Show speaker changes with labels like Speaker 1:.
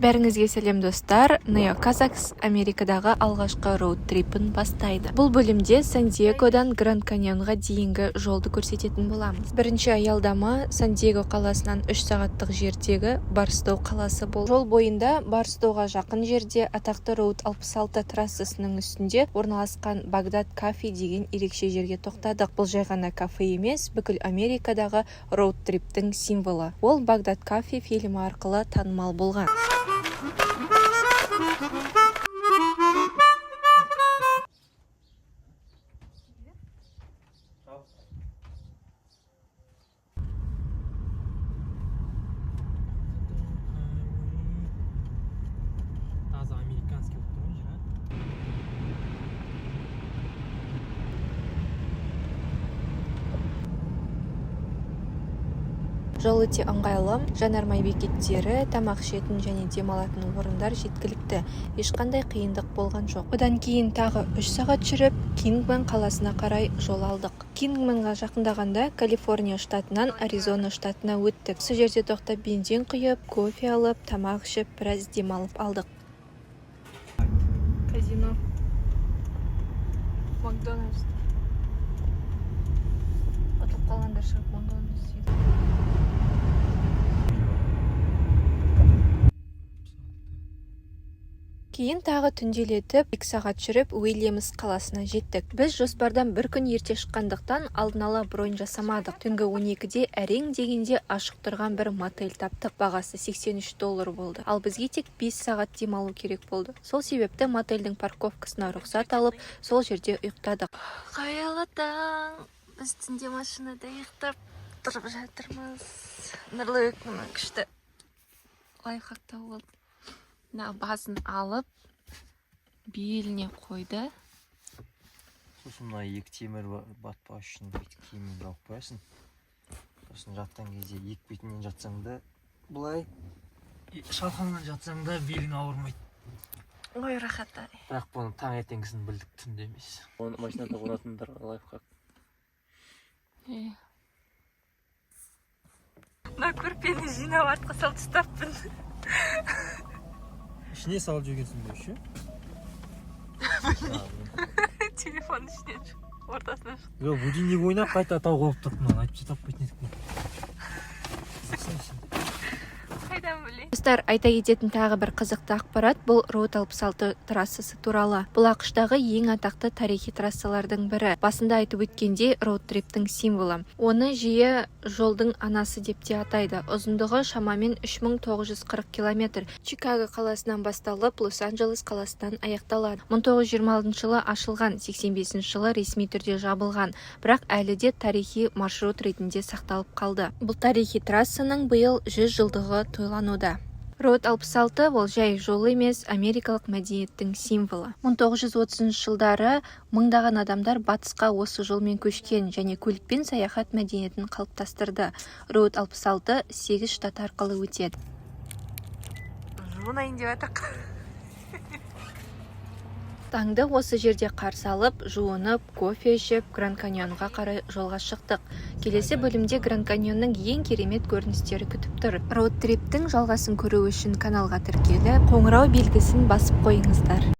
Speaker 1: Бәріңізге сәлем достар. Нео Казакс Америкадағы алғашқы роуд-трипін бастайды. Бұл бөлімде Сан-Диегодан Гранд Каньонға дейінгі жолды көрсететін боламыз. Бірінші аялдама Сан-Диего қаласынан 3 сағаттық жердегі Барстоу қаласы болды. Жол бойында Барстоуға жақын жерде атақты роуд 66 трассасының үстінде орналасқан Багдад кафе деген ерекше жерге тоқтадық. Бұл жай ғана кафе емес, бүкіл Америкадағы роуд-триптің символы. Ол Багдад кафе фильмі арқылы танымал болған. Жол өте ыңғайлы, жанармай бекеттері, тамақ ішетін және демалатын орындар жеткілікті. Ешқандай қиындық болған жоқ. Одан кейін тағы 3 сағат жүріп, Кингмен қаласына қарай жол алдық. Кингменға жақындағанда Калифорния штатынан Аризона штатына өттік. Осы жерде тоқтап бензин құйып, кофе алып, тамақ ішіп, біраз демалып алдық. Казино. Макдональдс. Атылып қалғандар шығып Макдональдс дейді. Кейін тағы түнделетіп 2 сағат жүріп Уильямс қаласына жеттік. Біз жоспардан бір күн ерте шыққандықтан алдын ала бронь жасамадық. Түнгі 12-де әрең дегенде ашық тұрған бір мотель таптық. Бағасы $83 болды. Ал бізге тек 5 сағат демалу керек болды. Сол себепті мотельдің парковкасына рұқсат алып, сол жерде ұйықтадық. Қайырлы таң. Біз түнде машинада ұйықтап тұрып жатырмыз. Нұрлыбек мұны күшті лайфхактау болды. Басын алып, беліне қойды.
Speaker 2: Сосын мына екі темір батпас үшін киімін алып қоясың. Сосын жатқан кезде екі бетінен жатсаң да былай, шалқаңнан жатсаң да белің ауырмайды.
Speaker 1: Ой, рахат-ай.
Speaker 2: Бірақ бұны таңертеңгісін білдік, түнде емес. Оны машинада қонатындарға лайфхак.
Speaker 1: Мына көрпені жинап артқа салып тастаппын.
Speaker 2: İçine salып жүргенсің бе еще?
Speaker 1: Телефон ішінен ортасынан шықты.
Speaker 2: Жоқ, будильник ойнап қайта тау қойып тұрып, айтып таппайтын едік.
Speaker 1: Қайдан білейін? Достар, айта кететін тағы бір қызықты ақпарат бұл роуд 66 трассасы туралы. Бұл ақштағы ең атақты тарихи трассалардың бірі. Басында айтып өткендей роуд-триптің символы. Оны жиі жолдың анасы деп те атайды. Ұзындығы шамамен 3940 км. Чикаго қаласынан басталып, Лос-Анджелес қаласынан аяқталады. 1926 жылы ашылған, 85 жылы ресми түрде жабылған. Бірақ әлі де тарихи маршрут ретінде сақталып қалды. Бұл тарихи трассаның биыл 100 жылдығы тойлануда. Роуд 66 ол жай жол емес, америкалық мәдениеттің символы. 1930 жылдары мыңдаған адамдар батысқа осы жолмен көшкен және көлікпен саяхат мәдениетін қалыптастырды. Роуд 66 8 штат арқылы өтеді. Жуынайын деп атақ. Таңды осы жерде қарсы алып, жуынып, кофе ішіп, Гранд Каньонға қарай жолға шықтық. Келесі бөлімде Гранд Каньонның ең керемет көріністері күтіп тұр. Роуд-триптің жалғасын көру үшін каналға тіркеліп, қоңырау белгісін басып қойыңыздар.